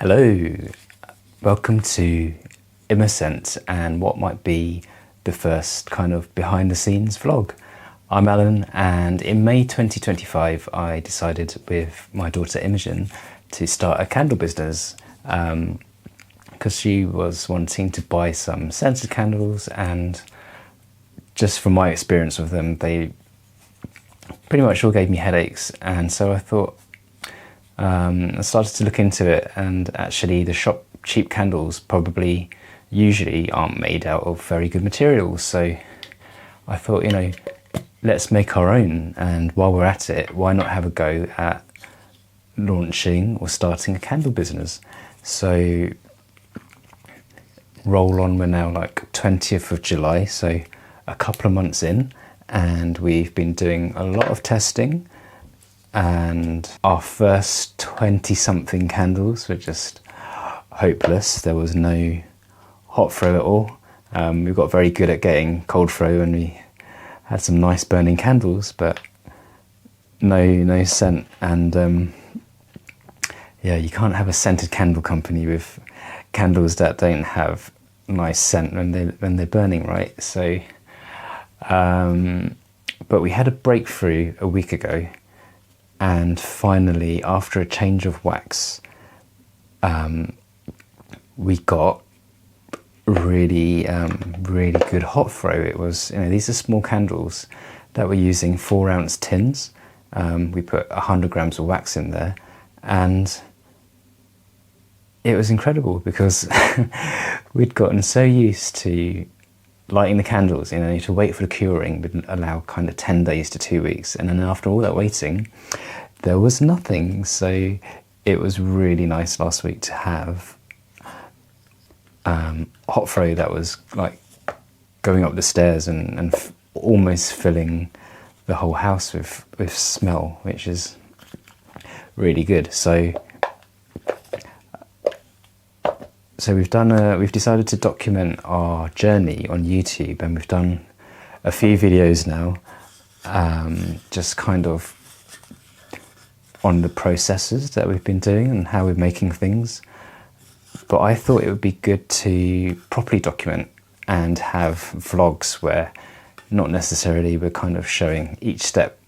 Hello, welcome to Innocent and what might be the first kind of behind the scenes vlog. I'm Alan, and in May 2025 I decided with my daughter Imogen to start a candle business because she was wanting to buy some scented candles, and just from my experience with them, they pretty much all gave me headaches. And so I thought, I started to look into it, and actually the shop cheap candles probably usually aren't made out of very good materials. So I thought, let's make our own, and while we're at it, why not have a go at launching or starting a candle business? So roll on, we're now like 20th of July, so a couple of months in, and we've been doing a lot of testing. And our first 20-something candles were just hopeless. There was no hot throw at all. We got very good at getting cold throw, and we had some nice burning candles, but no scent. And yeah, you can't have a scented candle company with candles that don't have nice scent when they're burning, right? So, but we had a breakthrough a week ago. And finally, after a change of wax, we got really good hot throw. It was, these are small candles that we're using 4-ounce tins. We put 100 grams of wax in there, and it was incredible because we'd gotten so used to lighting the candles, to wait for the curing would allow kind of 10 days to 2 weeks. And then after all that waiting, there was nothing. So it was really nice last week to have hot throw that was like going up the stairs and almost filling the whole house with smell, which is really good. So we've decided to document our journey on YouTube, and we've done a few videos now, just kind of on the processes that we've been doing and how we're making things. But I thought it would be good to properly document and have vlogs where not necessarily we're kind of showing each step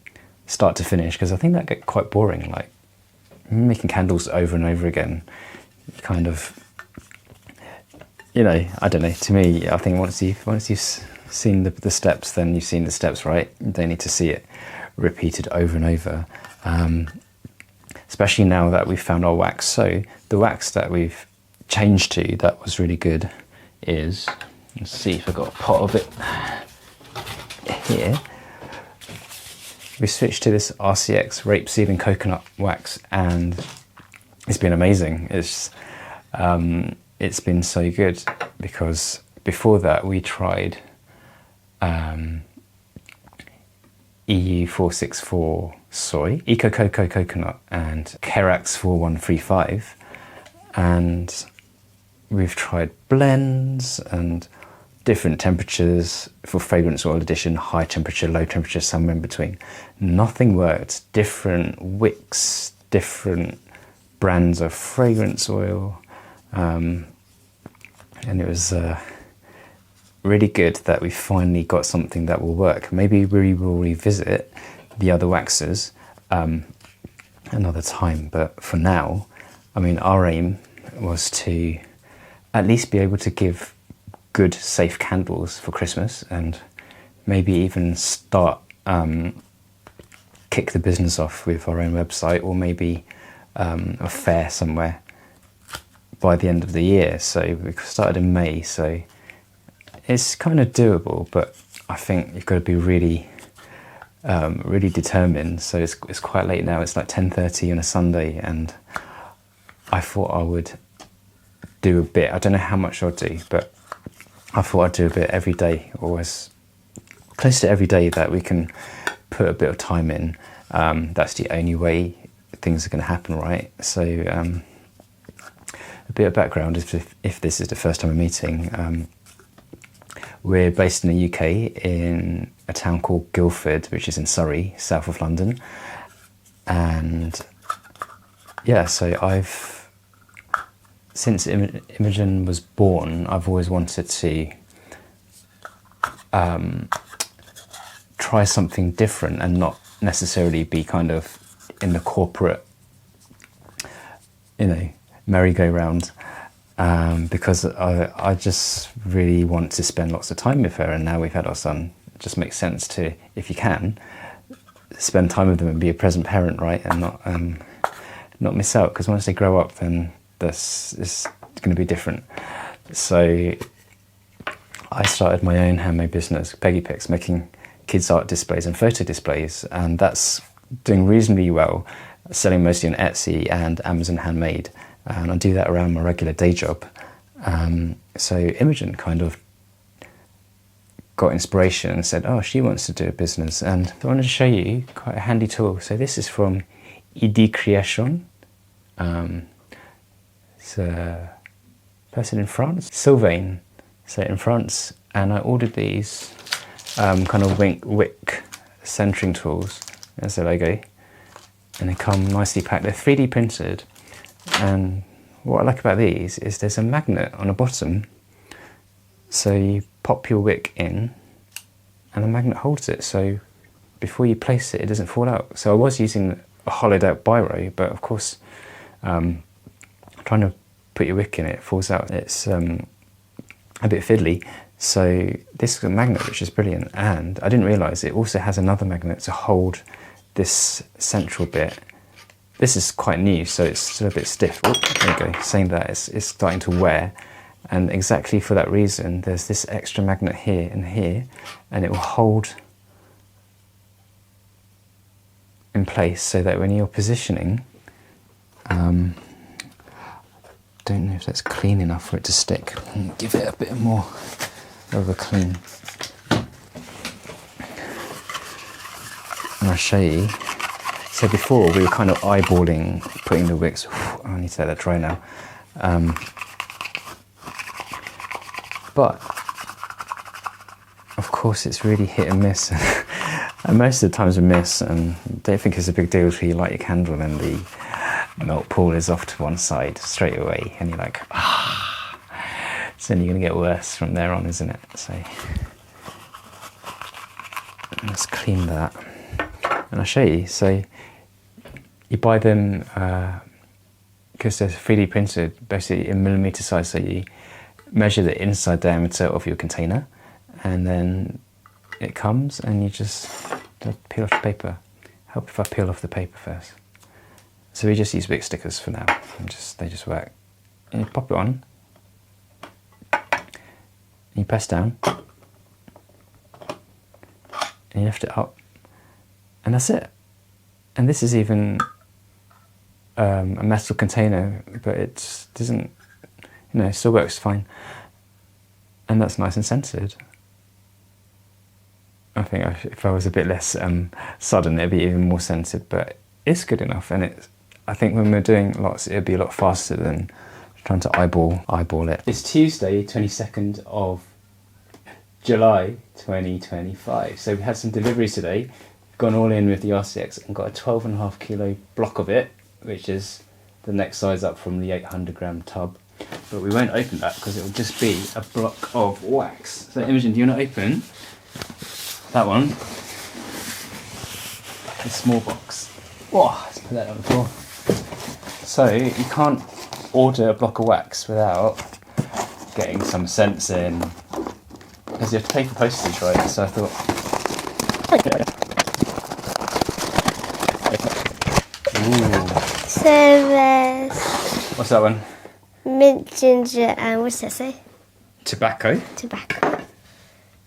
start to finish, because I think that get quite boring, like making candles over and over again. Kind of, I don't know, to me, I think once you've seen the steps, then you've seen the steps, right? You don't need to see it repeated over and over. Especially now that we've found our wax. So the wax that we've changed to, that was really good, is, let's see if I've got a pot of it here. We switched to this RCX rapeseed and coconut wax, and it's been amazing. It's been so good, because before that we tried EU 464 soy, Eco Cocoa coconut, and Kerax 4135, and we've tried blends and different temperatures for fragrance oil addition, high temperature, low temperature, somewhere in between. Nothing worked. Different wicks, different brands of fragrance oil. And it was really good that we finally got something that will work. Maybe we will revisit the other waxes another time, but for now, our aim was to at least be able to give good, safe candles for Christmas, and maybe even start kick the business off with our own website, or maybe a fair somewhere by the end of the year. So we started in May, so it's kind of doable, but I think you've got to be really determined. So it's quite late now. It's like 10:30 on a Sunday, and I thought I would do a bit. I don't know how much I'll do, but I thought I'd do a bit every day, or as close to every day that we can put a bit of time in. That's the only way things are going to happen, right? So a bit of background, if this is the first time we're meeting. We're based in the UK, in a town called Guildford, which is in Surrey, south of London. And yeah, so I've since Imogen was born, I've always wanted to try something different and not necessarily be kind of in the corporate, merry-go-round, because I just really want to spend lots of time with her, and now we've had our son, it just makes sense to, if you can, spend time with them and be a present parent, right, and not miss out, because once they grow up, then it's going to be different. So I started my own handmade business, Peggy Picks, making kids art displays and photo displays, and that's doing reasonably well, selling mostly on Etsy and Amazon Handmade, and I do that around my regular day job. So Imogen kind of got inspiration and said, oh, she wants to do a business, and I wanted to show you quite a handy tool. So this is from Idee Creation. It's a person in France, Sylvain, so in France, and I ordered these kind of wick centering tools. There's the logo, and they come nicely packed. They're 3D printed, and what I like about these is there's a magnet on the bottom, so you pop your wick in and the magnet holds it, so before you place it, it doesn't fall out. So I was using a hollowed out biro, but of course trying to put your wick in, it falls out. It's a bit fiddly. So this is a magnet, which is brilliant, and I didn't realise it also has another magnet to hold this central bit. This is quite new, so it's still a bit stiff. Oh, there you go, saying that, it's starting to wear, and exactly for that reason there's this extra magnet here and here, and it will hold in place so that when you're positioning, don't know if that's clean enough for it to stick. Give it a bit more of a clean. And I'll show you. So before we were kind of eyeballing putting the wicks. I need to let that dry now. But of course it's really hit and miss. And most of the times we miss, and don't think it's a big deal until you light your candle and the melt pool is off to one side straight away, and you're like, ah. So then you're going to get worse from there on, isn't it? So let's clean that, and I'll show you. So you buy them because they're 3D printed, basically in millimeter size. So you measure the inside diameter of your container, and then it comes, and you just peel off the paper. Help if I peel off the paper first. So we just use wick stickers for now, and they just work. And you pop it on, and you press down, and you lift it up, and that's it. And this is even a metal container, but it doesn't, it still works fine. And that's nice and centered. I think if I was a bit less sudden, it'd be even more centered, but it's good enough. And I think when we're doing lots, it'd be a lot faster than trying to eyeball it. It's Tuesday, 22nd of July 2025. So we had some deliveries today. Gone all in with the RCX and got a 12.5 kilo block of it, which is the next size up from the 800 gram tub. But we won't open that because it will just be a block of wax. So Imogen, do you want to open that one? The small box. Whoa, let's put that on the floor. So you can't order a block of wax without getting some cents in, because you have to pay for postage, right? So I thought, so there's what's that one? mint ginger and what's that say? Tobacco. Tobacco.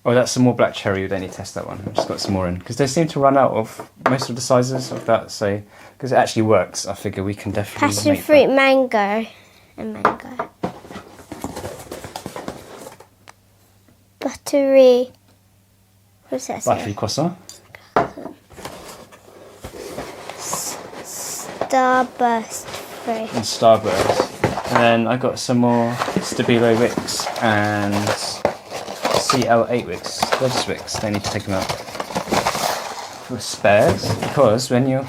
Oh, that's some more black cherry. We don't need to test that one. I've just got some more in, because they seem to run out of most of the sizes of that. So because it actually works, I figure we can definitely Passion make fruit, that. mango, and mango. Buttery. What's that say? Battery croissant. Starburst free. And Starburst. And then I got some more Stabilo wicks and CL8 wicks. They're just wicks, they need to take them out for spares, because when you're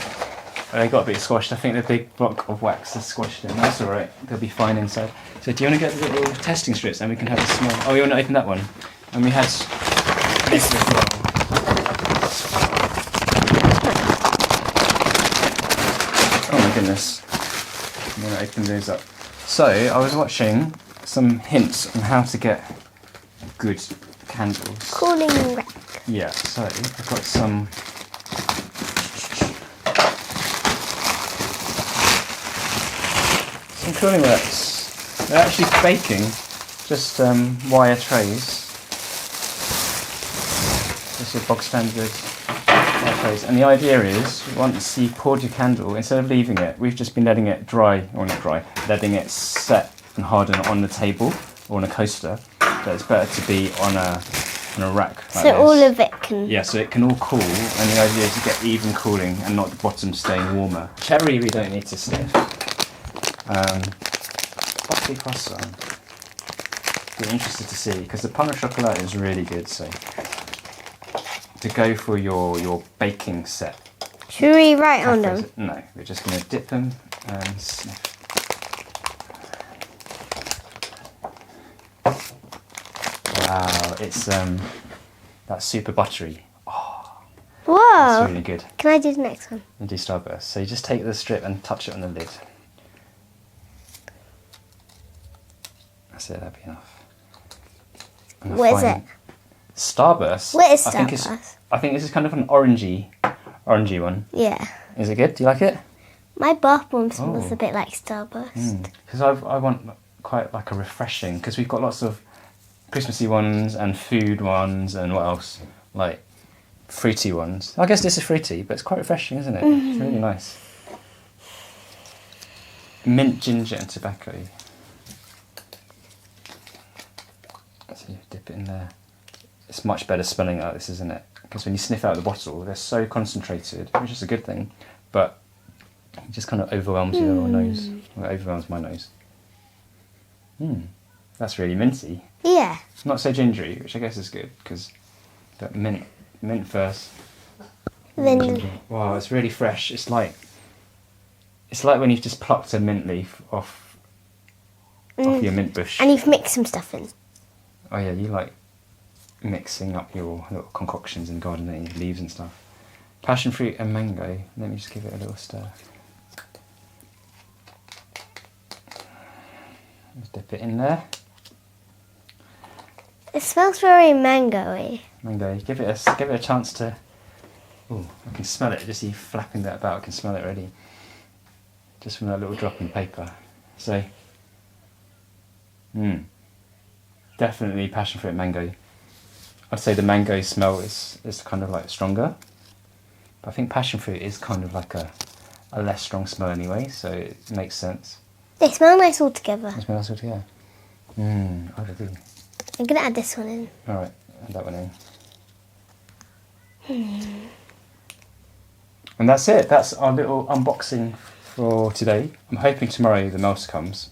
They got a bit squashed. I think the big block of wax has squashed them. That's all right. They'll be fine inside. So do you want to get the little testing strips and we can have a small... Oh, you want to open that one? And we had this as well. Oh my goodness. I'm going to open those up. So I was watching some hints on how to get good candles. Cooling rack. Yeah, so I've got some cooling racks. They're actually baking, just wire trays. Just your bog standard wire trays. And the idea is, once you've poured your candle, instead of leaving it, we've just been letting it dry, or not dry, letting it set and harden on the table or on a coaster. So it's better to be on a rack like So this. all of it can... Yeah, so it can all cool, and the idea is to get even cooling and not the bottom staying warmer. Cherry we don't need to sniff. Coffee croissant. Be interested to see, because the pain au chocolat is really good, so to go for your baking set. Should we write on them? No, we're just going to dip them and sniff. Wow, it's that's super buttery. Oh, Whoa! it's really good. Can I do the next one? And do Starburst. So you just take the strip and touch it on the lid. That's it, that'd be enough. What is it? Starburst. What is Starburst? I think this is kind of an orangey one. Yeah. Is it good? Do you like it? My bath bomb smells a bit like Starburst. Because I want quite like a refreshing, because we've got lots of Christmassy ones and food ones and what else? Like fruity ones. I guess this is fruity, but it's quite refreshing, isn't it? It's really nice. Mint, ginger and tobacco. So you dip it in there. It's much better smelling like this, isn't it? Because when you sniff out the bottle, they're so concentrated, which is a good thing, but it just kind of overwhelms your nose. Well, it overwhelms my nose. That's really minty. Yeah. Not so gingery, which I guess is good, because that mint first. Then Wow, it's really fresh. It's like when you've just plucked a mint leaf off your mint bush. and you've mixed some stuff in. Oh yeah, you like mixing up your little concoctions in gardening, leaves and stuff. Passion fruit and mango. Let me just give it a little stir. Just dip it in there. It smells very mango-y. Mango. Give it a chance to. Oh, I can smell it. Just you flapping that about, I can smell it already. Just from that little drop in paper. So, definitely passion fruit and mango. I'd say the mango smell is kind of like stronger. But I think passion fruit is kind of like a less strong smell anyway, so it makes sense. They smell nice all together. It smells good, yeah. I agree. I'm going to add this one in. Alright, add that one in. And that's it. That's our little unboxing for today. I'm hoping tomorrow the melter comes.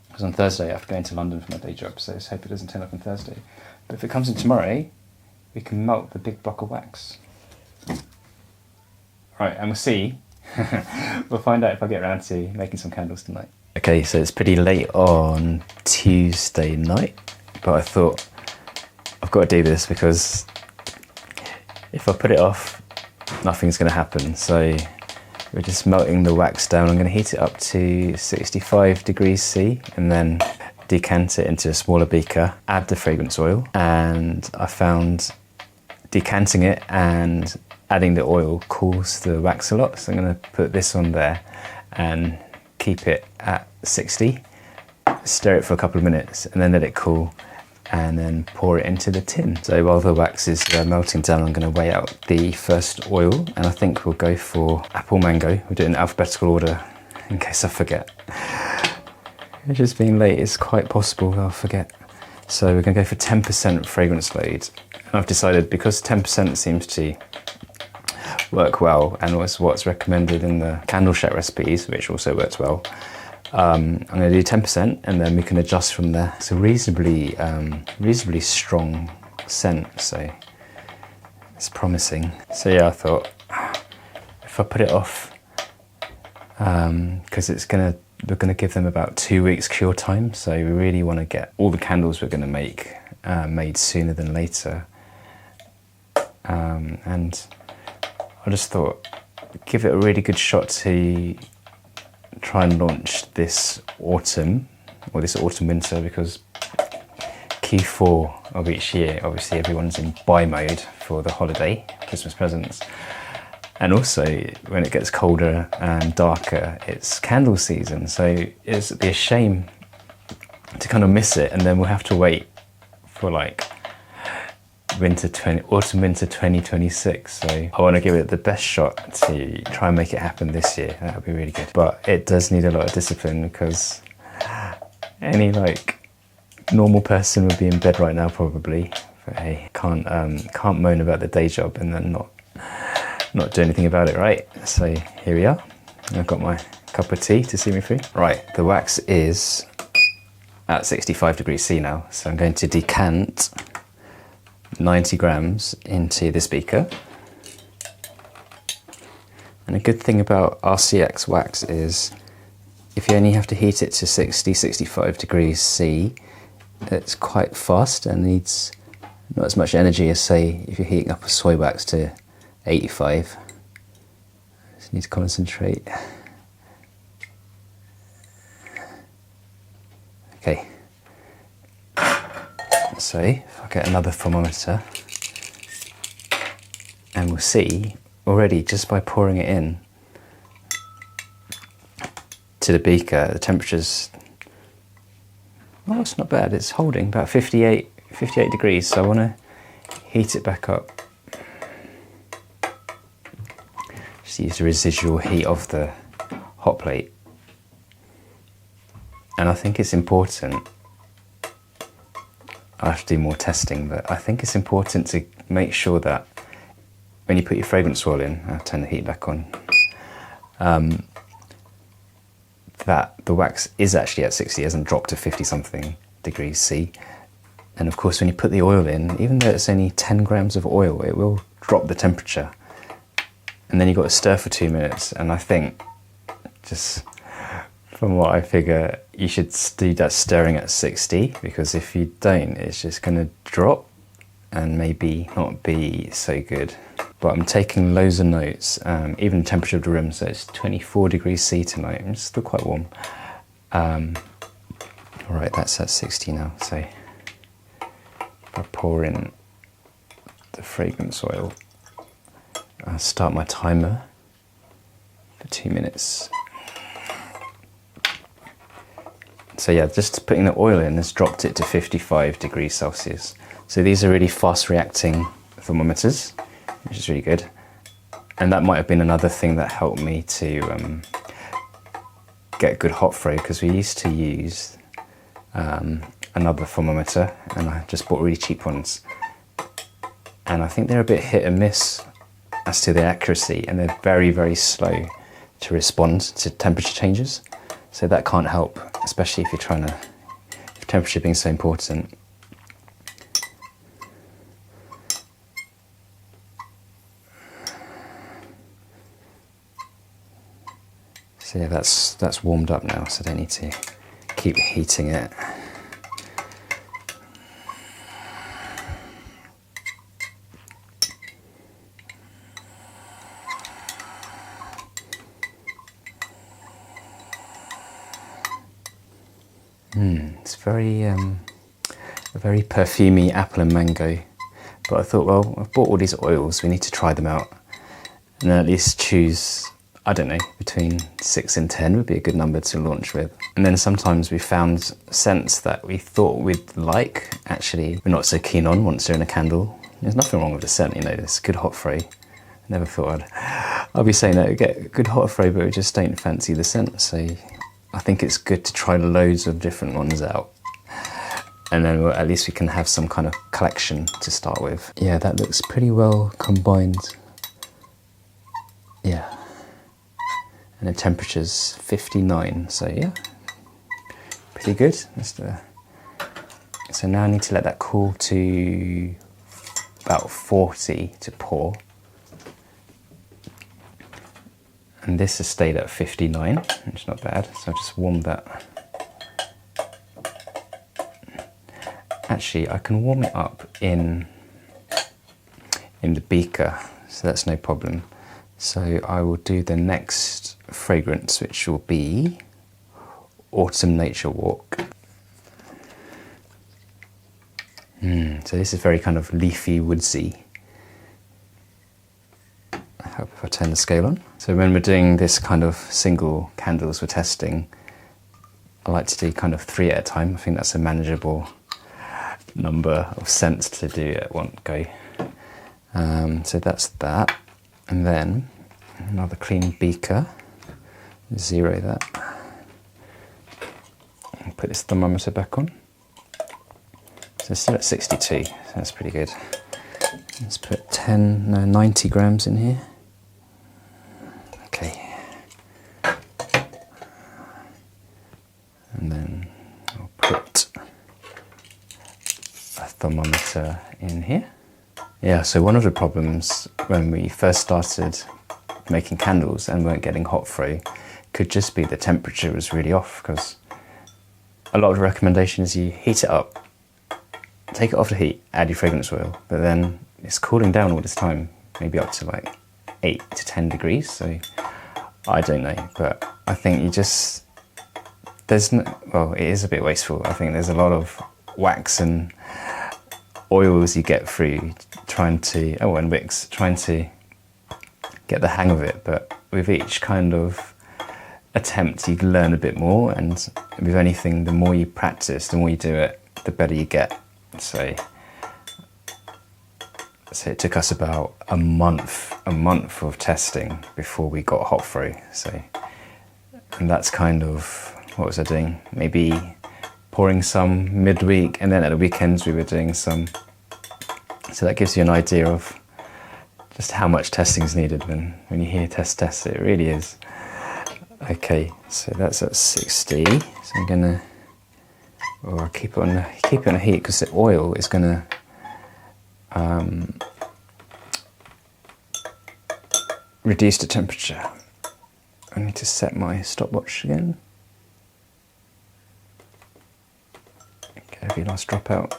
Because on Thursday I have to go into London for my day job, so let's hope it doesn't turn up on Thursday. But if it comes in tomorrow, we can melt the big block of wax. Right, and we'll see. We'll find out if I get around to making some candles tonight. Okay, so it's pretty late on Tuesday night, but I thought I've got to do this because if I put it off, nothing's going to happen. So we're just melting the wax down. I'm going to heat it up to 65 degrees C and then decant it into a smaller beaker, add the fragrance oil, and I found decanting it and adding the oil cools the wax a lot. So I'm going to put this on there and keep it at 60, stir it for a couple of minutes and then let it cool and then pour it into the tin. So while the wax is melting down, I'm going to weigh out the first oil, and I think we'll go for apple mango. We'll do it in alphabetical order in case I forget. It's just being late, it's quite possible I'll forget. So we're going to go for 10% fragrance load. And I've decided, because 10% seems to work well and was what's recommended in the Candleshack recipes, which also works well, I'm going to do 10% and then we can adjust from there. It's a reasonably strong scent, so it's promising. So yeah, I thought if I put it off because we're gonna give them about 2 weeks cure time. So we really want to get all the candles we're gonna make made sooner than later. And I just thought, give it a really good shot to try and launch this autumn, or this autumn winter, because Q4 of each year, obviously everyone's in buy mode for the holiday, Christmas presents. And also when it gets colder and darker, it's candle season. So it'd be a shame to kind of miss it, and then we'll have to wait for like autumn winter 2026. So I want to give it the best shot to try and make it happen this year. That would be really good. But it does need a lot of discipline, because any like normal person would be in bed right now probably. But hey, can't moan about the day job and then not do anything about it, right? So here we are. I've got my cup of tea to see me through. Right, the wax is at 65 degrees C now, so I'm going to decant 90 grams into this beaker. And a good thing about RCX wax is if you only have to heat it to 65 degrees C, it's quite fast and needs not as much energy as, say, if you're heating up a soy wax to 85. Just need to concentrate. Okay. So if I get another thermometer, and we'll see already just by pouring it in to the beaker, the temperature's, oh, it's not bad. It's holding about 58 degrees. So I want to heat it back up. Just use the residual heat of the hot plate. And I think it's important, I have to do more testing, but I think it's important to make sure that when you put your fragrance oil in, I'll turn the heat back on, that the wax is actually at 60, it hasn't dropped to 50 something degrees C. And of course when you put the oil in, even though it's only 10 grams of oil, it will drop the temperature. And then you've got to stir for 2 minutes, and I think, just from what I figure, you should do that stirring at 60, because if you don't, it's just going to drop and maybe not be so good. But I'm taking loads of notes, even the temperature of the room, so it's 24 degrees C tonight, and it's still quite warm. Alright, that's at 60 now, so if I pour in the fragrance oil, I'll start my timer for 2 minutes. So yeah, just putting the oil in has dropped it to 55 degrees Celsius. So these are really fast reacting thermometers, which is really good. And that might have been another thing that helped me to get good hot throw, because we used to use another thermometer, and I just bought really cheap ones. And I think they're a bit hit and miss as to their accuracy, and they're very, very slow to respond to temperature changes. So that can't help, especially if you're trying to, if temperature being so important. So yeah, that's warmed up now, so I don't need to keep heating it. It's very perfumey apple and mango. But I thought, well, I've bought all these oils, we need to try them out. And then at least choose, I don't know, between 6 and 10 would be a good number to launch with. And then sometimes we found scents that we thought we'd like, actually we're not so keen on once they're in a candle. There's nothing wrong with the scent, you know, it's good hot throw. Never thought I'll be saying that we get good hot throw, but we just don't fancy the scent. So I think it's good to try loads of different ones out. And then at least we can have some kind of collection to start with. Yeah, that looks pretty well combined. Yeah. And the temperature's 59, so yeah, pretty good. So now I need to let that cool to about 40 to pour. And this has stayed at 59, which is not bad. So I'll just warm that. Actually, I can warm it up in the beaker, so that's no problem. So I will do the next fragrance, which will be Autumn Nature Walk. So this is very kind of leafy, woodsy. I hope if I turn the scale on. So when we're doing this kind of single candles we're testing, I like to do kind of 3 at a time. I think that's a manageable number of scents to do at one go. So that's that. And then another clean beaker. Zero that. And put this thermometer back on. So it's still at 62, so that's pretty good. Let's put 90 grams in here. Okay. And then I'll put a thermometer in here. Yeah, so one of the problems when we first started making candles and weren't getting hot throw could just be the temperature was really off, because a lot of the recommendation is you heat it up, take it off the heat, add your fragrance oil, but then it's cooling down all this time, maybe up to like 8 to 10 degrees, so I don't know, but I think it is a bit wasteful. I think there's a lot of wax and oils you get through and wicks, trying to get the hang of it, but with each kind of attempt you learn a bit more, and with anything, the more you practice, the more you do it, the better you get. So it took us about a month of testing before we got hot throw. And that's kind of, what was I doing? Maybe pouring some midweek, and then at the weekends we were doing some. So that gives you an idea of just how much testing is needed when you hear test, it really is. Okay, so that's at 60. So I'm gonna, I'll keep it on the heat, because the oil is gonna reduce the temperature. I need to set my stopwatch again. Okay, every last drop out.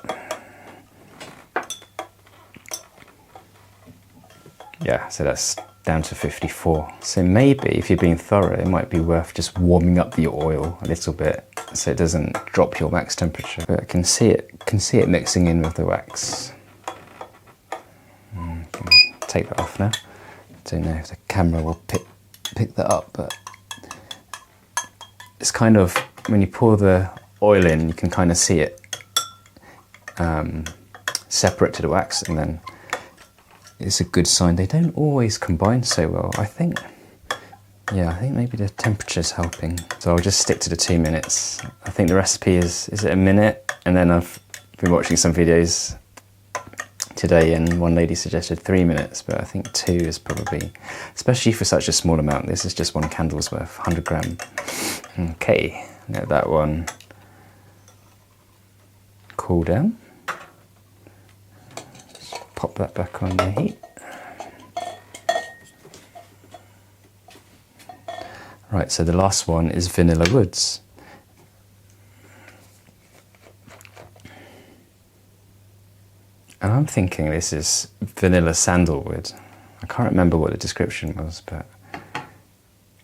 Yeah, so that's down to 54. So maybe if you're being thorough, it might be worth just warming up the oil a little bit so it doesn't drop your wax temperature. But I can see it mixing in with the wax. Take that off now. Don't know if the camera will pick that up, but it's kind of, when you pour the oil in, you can kind of see it separate to the wax, and then it's a good sign. They don't always combine so well. I think maybe the temperature's helping. So I'll just stick to the 2 minutes. I think the recipe is it a minute? And then I've been watching some videos today and one lady suggested 3 minutes, but I think 2 is probably, especially for such a small amount. This is just one candle's worth, 100 gram. Okay, let that one cool down. Pop that back on the heat. Right, so the last one is Vanilla Woods. And I'm thinking this is Vanilla Sandalwood. I can't remember what the description was, but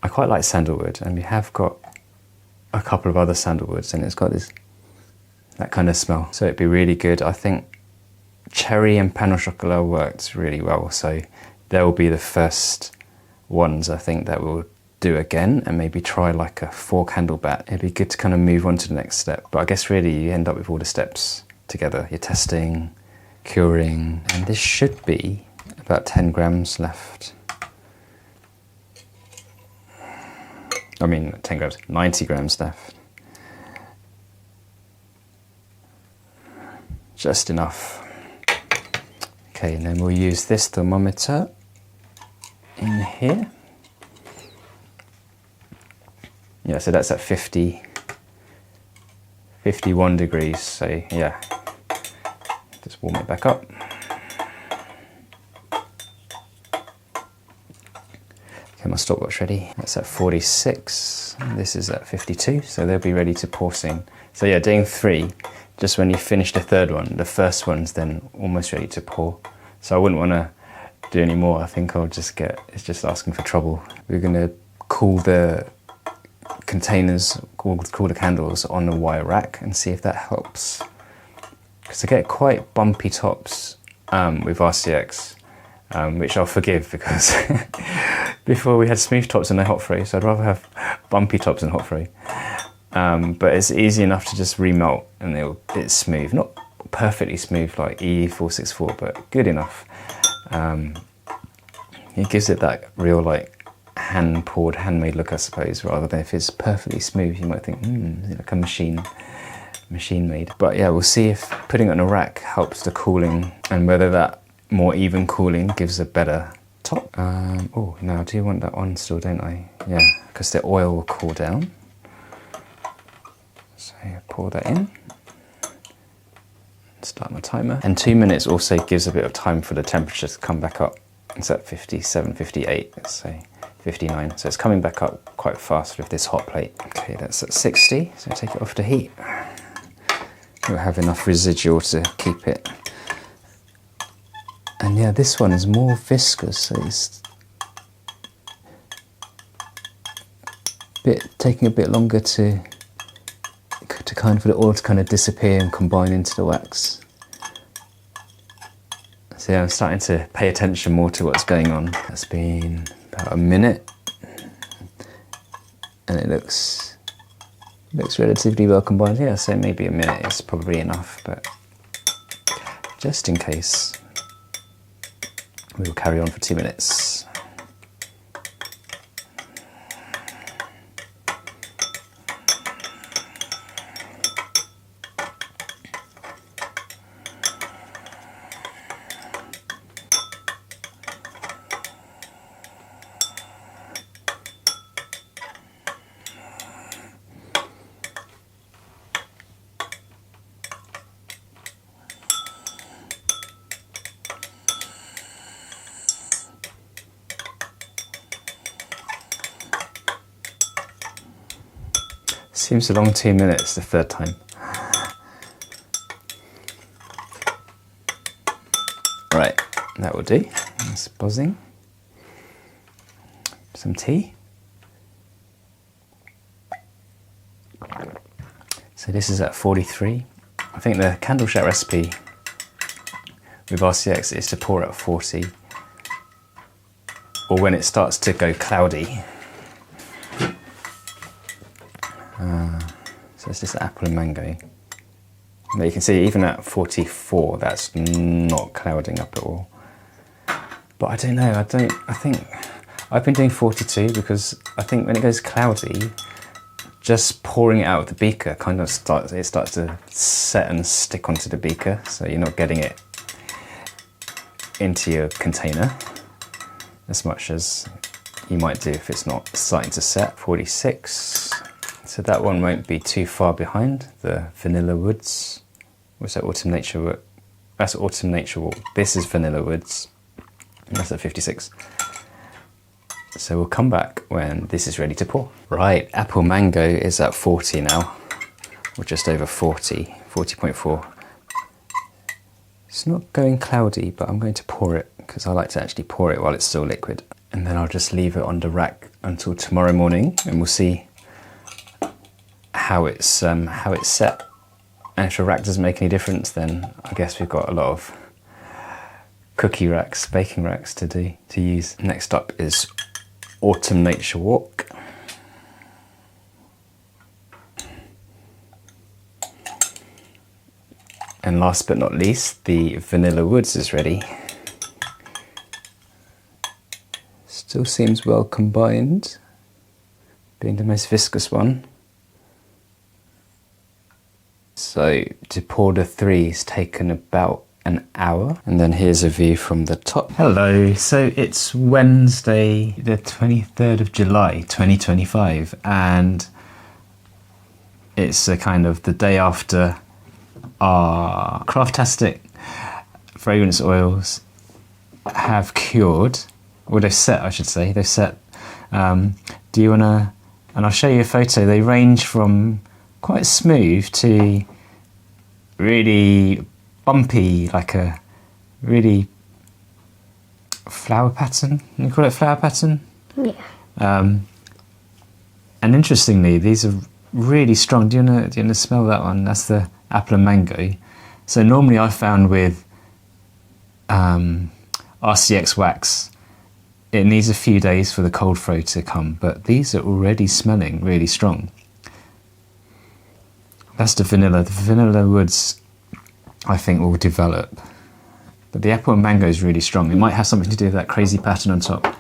I quite like sandalwood, and we have got a couple of other sandalwoods, and it's got that kind of smell. So it'd be really good. I think cherry and pain au chocolat worked really well, so they'll be the first ones I think that we'll do again, and maybe try like a 4 candle bat. It'd be good to kind of move on to the next step, but I guess really you end up with all the steps together. You're testing, curing, and this should be about 10 grams left. I mean 10 grams, 90 grams left. Just enough. Okay, and then we'll use this thermometer in here. Yeah, so that's at 51 degrees, so yeah. Just warm it back up. Okay, Get my stopwatch ready. That's at 46. This is at 52, so they'll be ready to pour soon. So yeah, doing 3, just when you finish the third one, the first one's then almost ready to pour. So I wouldn't want to do any more. I think I'll just it's just asking for trouble. We're going to cool the containers, cool the candles on the wire rack and see if that helps. Because I get quite bumpy tops with RCX, which I'll forgive because before we had smooth tops in the hot fray, so I'd rather have bumpy tops in hot fray. But it's easy enough to just remelt and it's smooth. Not perfectly smooth like E464, but good enough. It gives it that real like hand-poured, handmade look, I suppose, rather than if it's perfectly smooth, you might think, is it like a machine made. But yeah, we'll see if putting it on a rack helps the cooling and whether that more even cooling gives a better top. Oh, no, I do want that on still, don't I? Yeah, because the oil will cool down. So pour that in. Start my timer. And 2 minutes also gives a bit of time for the temperature to come back up. It's at 57, 58, let's say 59. So it's coming back up quite fast with this hot plate. Okay, that's at 60, so take it off the heat. We'll have enough residual to keep it. And yeah, this one is more viscous, so it's taking a bit longer to for the oil to kind of disappear and combine into the wax. So yeah, I'm starting to pay attention more to what's going on. It's been about a minute, and it looks relatively well combined. Yeah, so maybe a minute is probably enough, but just in case, we will carry on for 2 minutes. Seems a long 2 minutes the third time. Right, that will do. That's buzzing. Some tea. So this is at 43. I think the Candleshack recipe with RCX is to pour at 40, or when it starts to go cloudy. So it's just apple and mango. But you can see even at 44, that's not clouding up at all. But I don't know, I think I've been doing 42 because I think when it goes cloudy, just pouring it out of the beaker kind of starts to set and stick onto the beaker, so you're not getting it into your container as much as you might do if it's not starting to set. 46. So that one won't be too far behind. The Vanilla Woods. What's that? Autumn Nature Walk. That's Autumn Nature Walk. This is Vanilla Woods. And that's at 56. So we'll come back when this is ready to pour. Right, Apple Mango is at 40 now. Or just over 40. 40.4. It's not going cloudy, but I'm going to pour it because I like to actually pour it while it's still liquid. And then I'll just leave it on the rack until tomorrow morning and we'll see how it's set. And if the rack doesn't make any difference, then I guess we've got a lot of cookie racks, baking racks to use. Next up is Autumn Nature Walk. And last but not least, the Vanilla Woods is ready. Still seems well combined, being the most viscous one. So to pour the 3 has taken about an hour. And then here's a view from the top. Hello, so it's Wednesday, the 23rd of July, 2025. And it's a kind of the day after our Craftastic fragrance oils have cured, or they've set, I should say. They've set Do you want to, and I'll show you a photo, they range from quite smooth to really bumpy, like a really flower pattern. You call it flower pattern? Yeah. And interestingly, these are really strong. Do you want to smell that one? That's the apple and mango. So normally I found with RCX wax, it needs a few days for the cold throw to come, but these are already smelling really strong. That's the vanilla. The vanilla woods, I think, will develop. But the apple and mango is really strong. It might have something to do with that crazy pattern on top.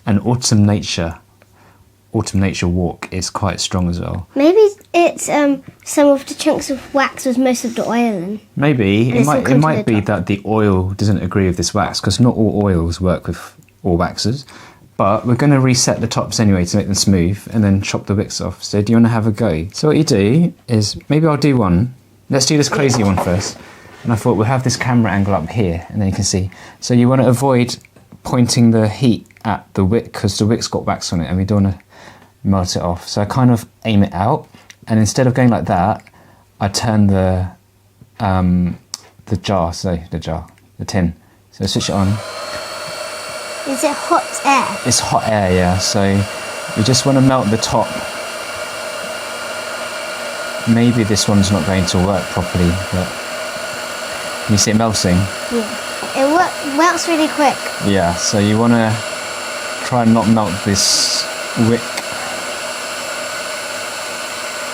And Autumn Nature Walk is quite strong as well. Maybe it's some of the chunks of wax with most of the oil in. Maybe it might be that the oil doesn't agree with this wax, because not all oils work with all waxes. But we're going to reset the tops anyway to make them smooth, and then chop the wicks off. So do you want to have a go? So what you do is, maybe I'll do one. Let's do this crazy one first. And I thought we'll have this camera angle up here, and then you can see. So you want to avoid pointing the heat at the wick, because the wick's got wax on it, and we don't want to melt it off. So I kind of aim it out, and instead of going like that, I turn the tin. So switch it on. Is it hot air? It's hot air, yeah. So you just want to melt the top. Maybe this one's not going to work properly, but can you see it melting? Yeah. It melts really quick. Yeah, so you want to try and not melt this wick.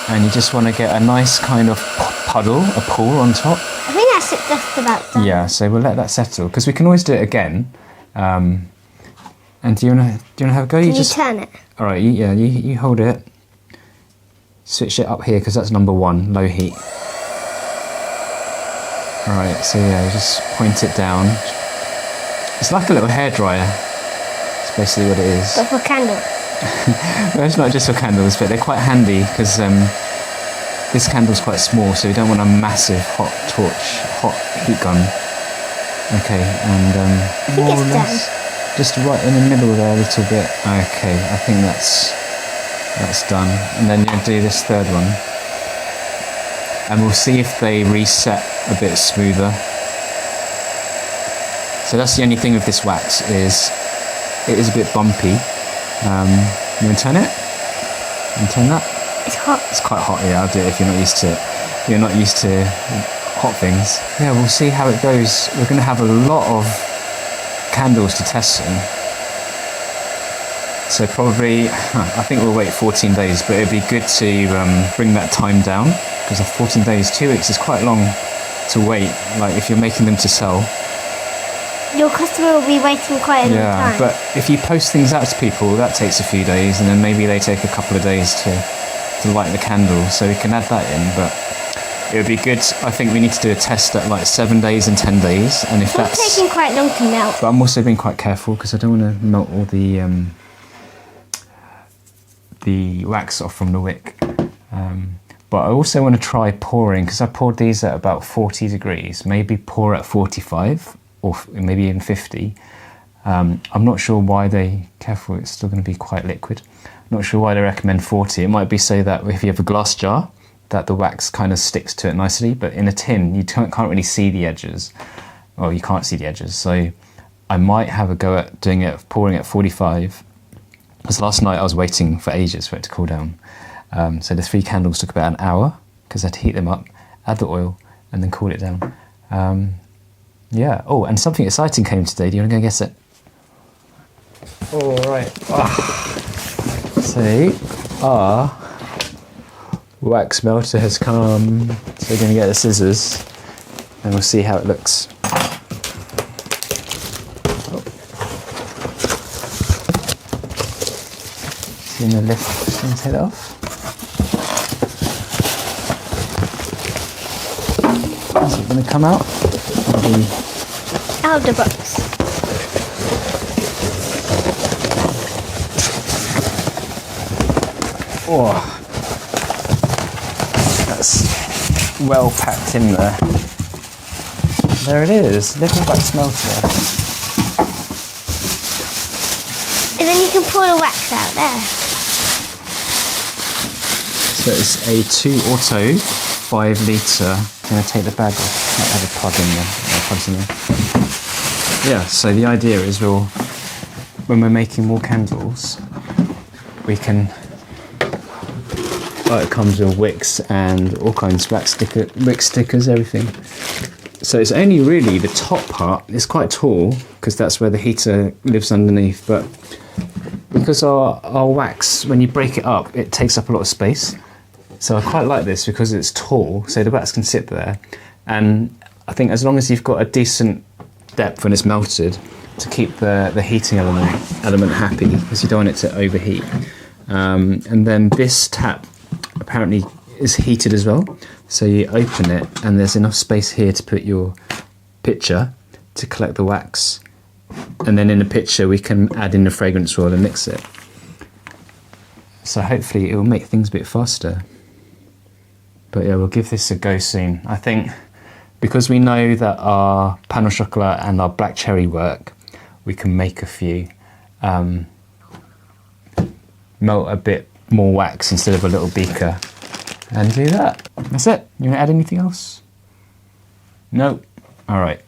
And you just want to get a nice kind of puddle, a pool on top. I think that's it, just about done. Yeah, so we'll let that settle, because we can always do it again. And do you want to have a go? Can you turn it? All right, you hold it. Switch it up here, because that's number 1, low heat. All right, so yeah, you just point it down. It's like a little hairdryer. It's basically what it is. But for candles. Well, it's not just for candles, but they're quite handy, because this candle's quite small, so you don't want a massive hot heat gun. Okay, and I think it's done. Just right in the middle there a little bit. Okay, I think that's done. And then you'll do this third one, and we'll see if they reset a bit smoother. So that's the only thing with this wax, is it is a bit bumpy. You want to turn it? And turn that? It's hot. It's quite hot, yeah, I'll do it if you're not used to it. You're not used to hot things. Yeah, we'll see how it goes. We're going to have a lot of candles to test soon. So probably, I think we'll wait 14 days, but it'd be good to bring that time down, because 14 days, 2 weeks is quite long to wait, like if you're making them to sell. Your customer will be waiting quite a long time. Yeah, but if you post things out to people, that takes a few days, and then maybe they take a couple of days to light the candle, so we can add that in. But it would be good. I think we need to do a test at like 7 days and 10 days, and if that's taking quite long to melt. But I'm also being quite careful, because I don't want to melt all the wax off from the wick. But I also want to try pouring, because I poured these at about 40 degrees. Maybe pour at 45 or maybe even 50. I'm not sure why careful, it's still going to be quite liquid. Not sure why they recommend 40. It might be so that if you have a glass jar, that the wax kind of sticks to it nicely, but in a tin, you can't really see the edges. Well, you can't see the edges, so I might have a go at pouring at 45. Because last night I was waiting for ages for it to cool down. So the 3 candles took about an hour, because I had to heat them up, add the oil, and then cool it down. Yeah. Oh, and something exciting came today. Do you want to go guess it? All right. So our wax melter has come. So we're going to get the scissors, and we'll see how it looks. In the lift, just going to take that off. Is it going to come out? Out of the box. Oh, that's well packed in there. There it is, little wax melter. And then you can pour the wax out there. So it's a ToAuto 5 litre. I'm going to take the bag off. Might have a pod in there. Pods in there. Yeah, so the idea is when we're making more candles, we can. Oh, it comes with wicks and all kinds of wick stickers, everything. So it's only really the top part. It's quite tall because that's where the heater lives underneath. But because our wax, when you break it up, it takes up a lot of space. So I quite like this because it's tall, so the wax can sit there. And I think as long as you've got a decent depth when it's melted to keep the heating element happy, because you don't want it to overheat. And then this tap apparently is heated as well. So you open it and there's enough space here to put your pitcher to collect the wax. And then in the pitcher we can add in the fragrance oil and mix it. So hopefully it will make things a bit faster. But yeah, we'll give this a go soon. I think because we know that our pain au chocolat and our black cherry work, we can make a few. Melt a bit more wax instead of a little beaker and do that. That's it. You want to add anything else? No? All right.